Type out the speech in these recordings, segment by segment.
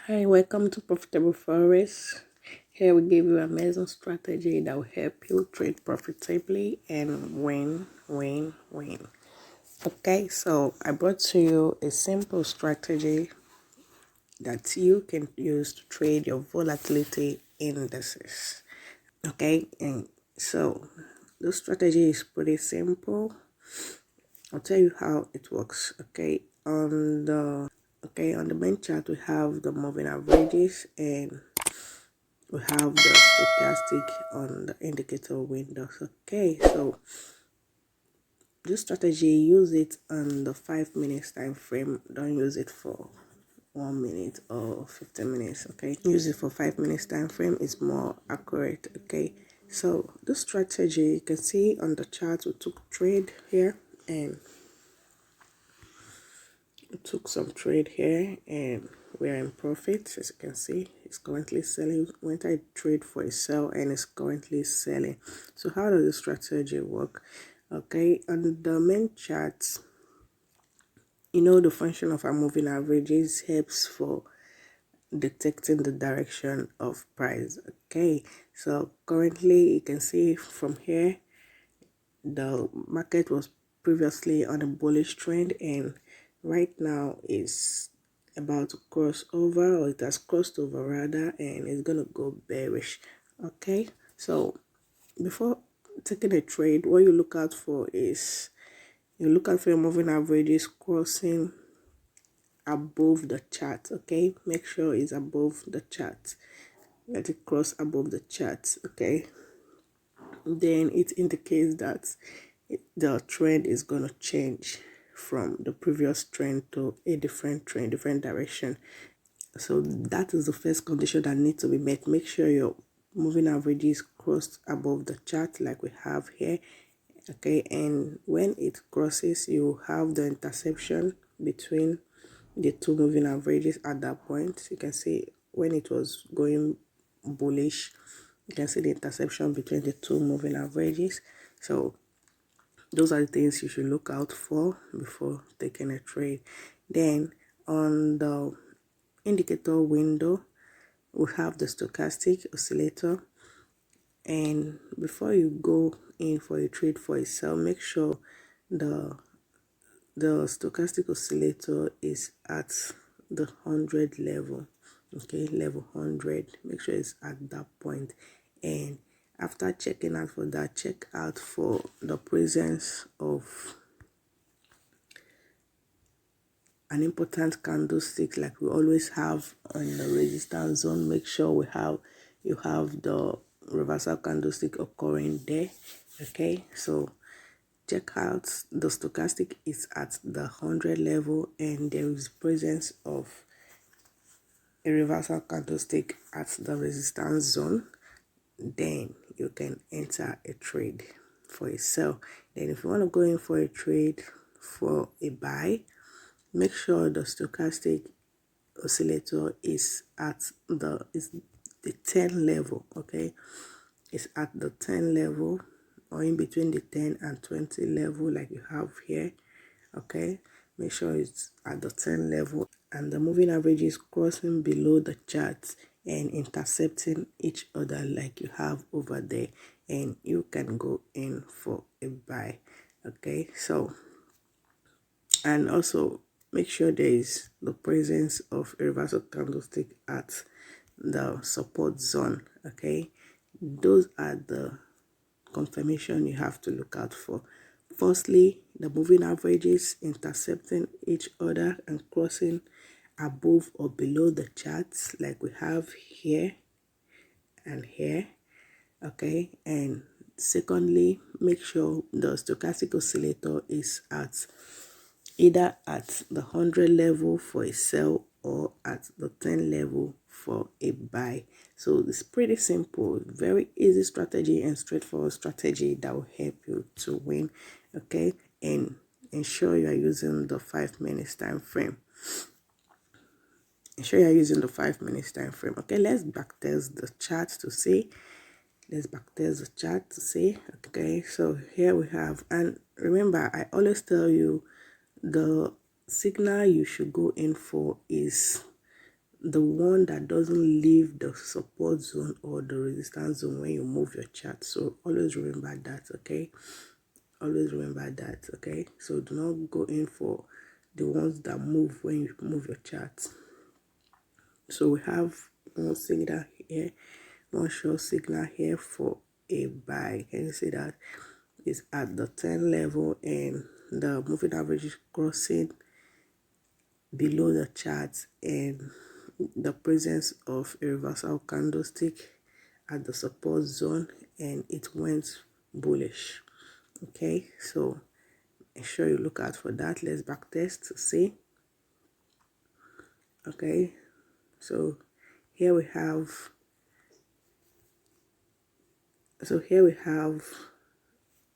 Hi, welcome to Profitable Forex. Here we give you amazing strategy that will help you trade profitably and win. Okay, so I brought to you a simple strategy that you can use to trade your volatility indices. Okay, and so the strategy is pretty simple. I'll tell you how it works. On the main chart we have the moving averages and we have the stochastic on the indicator windows. Okay, so this strategy, use it on the 5 minutes time frame. Don't use it for 1 minute or 15 minutes. Okay, use it for 5 minutes time frame, is more accurate. Okay, so this strategy, you can see on the chart we took trade here and took some trade here and we're in profit. As you can see, it's currently selling. Went I trade for a sell and it's currently selling. So how does this strategy work? Okay, on the main chart, you know, the function of our moving averages helps for detecting the direction of price. Okay, so currently you can see from here the market was previously on a bullish trend and right now is about to cross over, or it has crossed over rather, and it's gonna go bearish. Okay, so before taking a trade, what you look out for is you look out for your moving averages crossing above the chart. Okay, make sure it's above the chart. Let it cross above the chart. Okay, then it indicates that the trend is going to change from the previous trend to a different trend, different direction. So that is the first condition that needs to be met. Make sure your moving average is crossed above the chart like we have here. Okay, and when it crosses, you have the intersection between the two moving averages at that point. You can see when it was going bullish, you can see the intersection between the two moving averages. So those are the things you should look out for before taking a trade. Then on the indicator window, we have the stochastic oscillator, and before you go in for a trade for a sell, make sure the stochastic oscillator is at the 100 level. Okay, level 100, make sure it's at that point. And after checking out for that, check out for the presence of an important candlestick like we always have on the resistance zone. Make sure you have the reversal candlestick occurring there. Okay, so check out the stochastic is at the 100 level and there is presence of a reversal candlestick at the resistance zone. Then you can enter a trade for a sell. Then if you want to go in for a trade for a buy, make sure the stochastic oscillator is at the 10 level. Okay, it's at the 10 level or in between the 10 and 20 level like you have here. Okay, make sure it's at the 10 level and the moving average is crossing below the chart and intercepting each other like you have over there, and you can go in for a buy. Okay, so and also make sure there is the presence of a reversal candlestick at the support zone. Okay, those are the confirmation you have to look out for. Firstly, the moving averages intercepting each other and crossing above or below the charts like we have here and here. Okay, and secondly, make sure the stochastic oscillator is at either at the 100 level for a sell or at the 10 level for a buy. So it's pretty simple, very easy strategy and straightforward strategy that will help you to win. Okay, and ensure you are using the 5 minutes time frame. Ensure you are using the 5 minutes time frame. Okay, let's backtest the chart to see. Let's backtest the chart to see. Okay, so here we have, and remember, I always tell you the signal you should go in for is the one that doesn't leave the support zone or the resistance zone when you move your chart. So always remember that, okay? Always remember that, okay? So do not go in for the ones that move when you move your chart. So we have one signal here, one short signal here for a buy. Can you see that? It's at the 10 level and the moving average is crossing below the chart, and the presence of a reversal candlestick at the support zone, and it went bullish. Okay, so make sure you look out for that. Let's back test to see. Okay, so here we have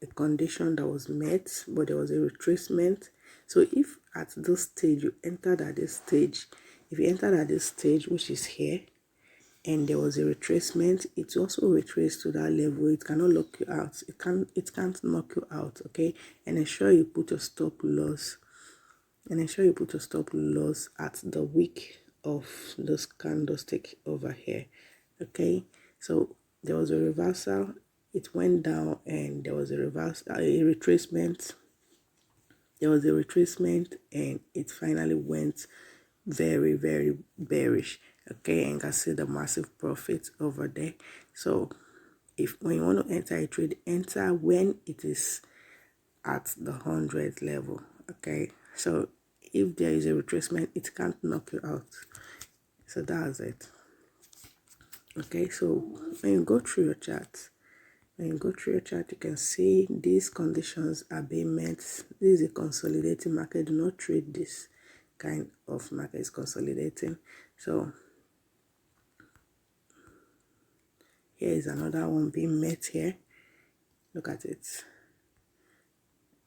a condition that was met, but there was a retracement. So if at this stage you entered at this stage, if you entered at this stage, which is here, and there was a retracement, it also retraced to that level, it cannot lock you out. It can't knock you out, okay? And ensure you put your stop loss. And ensure you put your stop loss at the wick of this candlestick over here, okay? So there was a reversal, it went down, and there was a retracement. There was a retracement, and it finally went very, very bearish, okay? And you can see the massive profit over there. So if when you want to enter a trade, enter when it is at the 100 level, okay? So if there is a retracement, it can't knock you out. So that's it, okay? So when you go through your chart, you can see these conditions are being met. This is a consolidating market. Do not trade this kind of market. Is consolidating. So here is another one being met here. Look at it.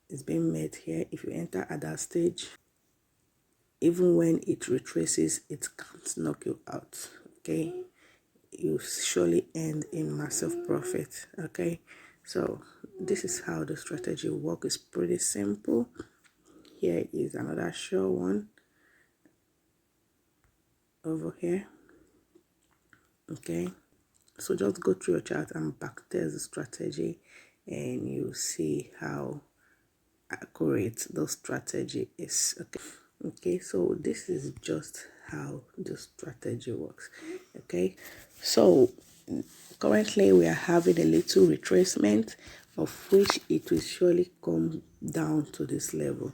It's being met here. If you enter at that stage, even when it retraces, it can't knock you out, okay? You surely end in massive profit, okay? So this is how the strategy works. It's pretty simple. Here is another sure one over here, okay? So just go through your chart and backtest the strategy, and you see how accurate the strategy is, okay? So this is just how the strategy works, okay? So currently we are having a little retracement, of which it will surely come down to this level.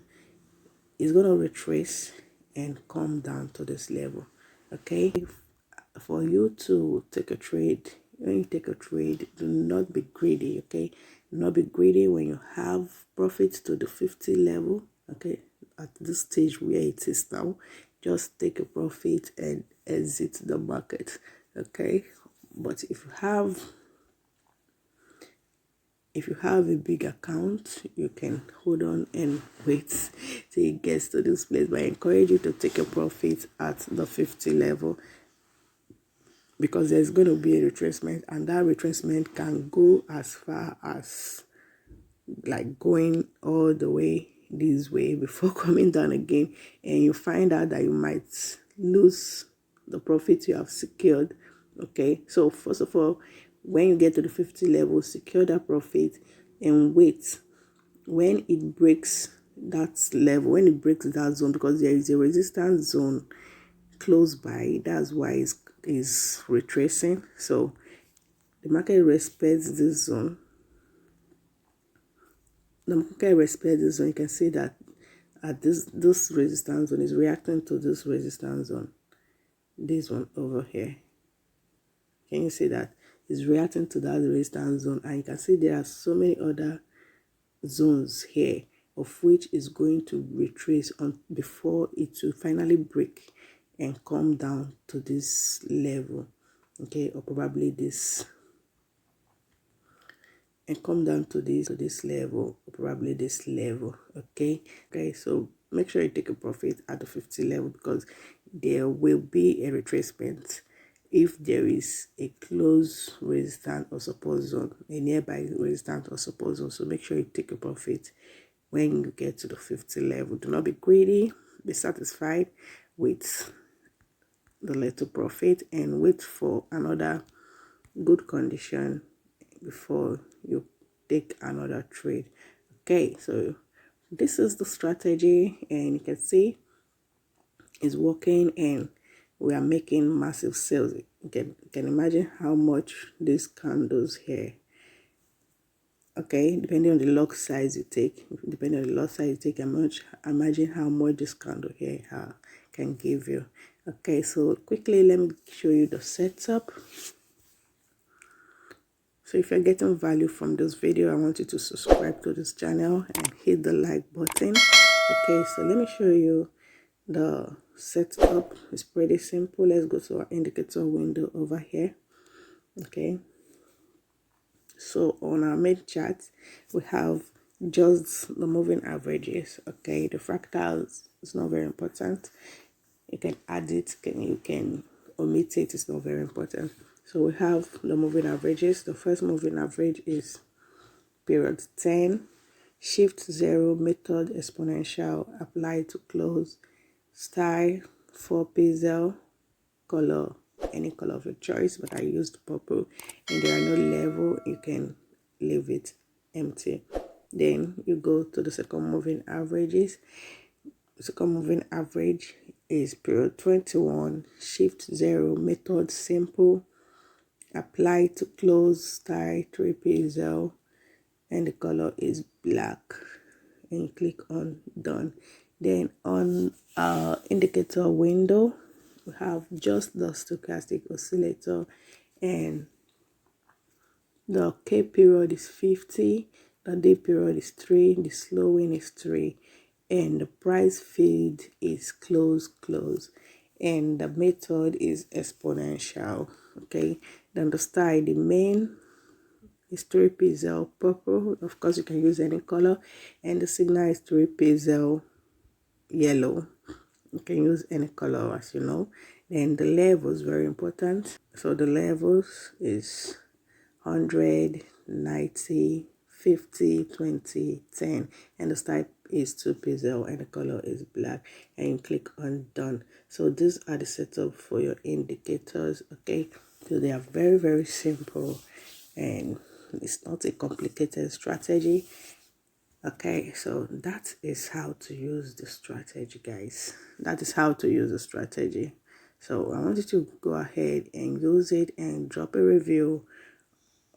It's going to retrace and come down to this level, okay? For you to take a trade, when you take a trade, do not be greedy, okay? Do not be greedy when you have profits to the 50 level, okay? At this stage where it is now, just take a profit and exit the market, okay? But if you have a big account, you can hold on and wait till it gets to this place. But I encourage you to take a profit at the 50 level, because there's going to be a retracement, and that retracement can go as far as like going all the way this way before coming down again, and you find out that you might lose the profit you have secured, okay? So first of all, when you get to the 50 level, secure that profit and wait when it breaks that level, when it breaks that zone, because there is a resistance zone close by. That's why it's retracing. So the market respects this zone. The market respects this zone. You can see that at this resistance zone is reacting to this resistance zone, this one over here. Can you see that? It's reacting to that resistance zone, and you can see there are so many other zones here, of which is going to retrace on before it will finally break and come down to this level, okay? Or probably this, and come down to this level, or probably this level, okay? So make sure you take a profit at the 50 level, because there will be a retracement if there is a close resistance or support zone, a nearby resistance or support zone. So make sure you take a profit when you get to the 50 level. Do not be greedy. Be satisfied with the little profit and wait for another good condition before you take another trade. Okay, so this is the strategy, and you can see it's working and we are making massive sales. You can imagine how much these candles here. Okay, depending on the lot size you take, imagine how much this candle here can give you. Okay, so quickly let me show you the setup. So if you're getting value from this video, I want you to subscribe to this channel and hit the like button. Okay, so let me show you the setup. It's pretty simple. Let's go to our indicator window over here. Okay, so on our main chart we have just the moving averages. Okay, the fractals is not very important. You can add it, you can omit it, it's not very important. So we have the moving averages. The first moving average is period 10, shift 0 method exponential, apply to close, style 4 pixel, color any color of your choice, but I used purple, and there are no level, you can leave it empty. Then you go to the second moving averages. The second moving average is period 21, shift 0 method simple, apply to close, style 3 pixel, and the color is black, and you click on done. Then on our indicator window we have just the stochastic oscillator, and the K period is 50, the day period is 3, the slowing is 3, and the price feed is close, and the method is exponential. Okay, then the style, the main is 3 pixel purple, of course you can use any color, and the signal is 3 pixel yellow. You can use any color, as you know. Then the levels, very important. So the levels is 100, 90, 50, 20, 10, and the type is 2 pixel, and the color is black, and you click on done. So these are the setup for your indicators. Okay, so they are very simple, and it's not a complicated strategy. Okay, so that is how to use the strategy, guys. That is how to use the strategy. So I want you to go ahead and use it and drop a review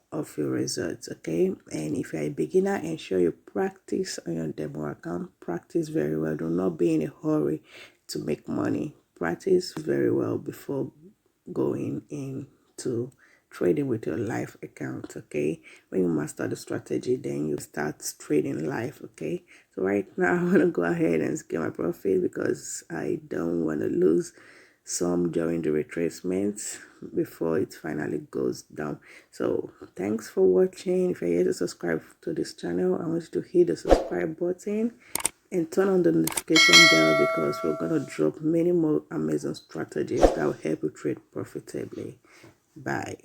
of your results. Okay, and if you're a beginner, ensure you practice on your demo account. Practice very well. Do not be in a hurry to make money. Practice very well before going into trading with your live account. Okay, when you master the strategy, then you start trading live. Okay, so right now I want to go ahead and scale my profit because I don't want to lose some during the retracement before it finally goes down. So thanks for watching. If you're yet to subscribe to this channel, I want you to hit the subscribe button and turn on the notification bell, because we're going to drop many more amazing strategies that will help you trade profitably. Bye.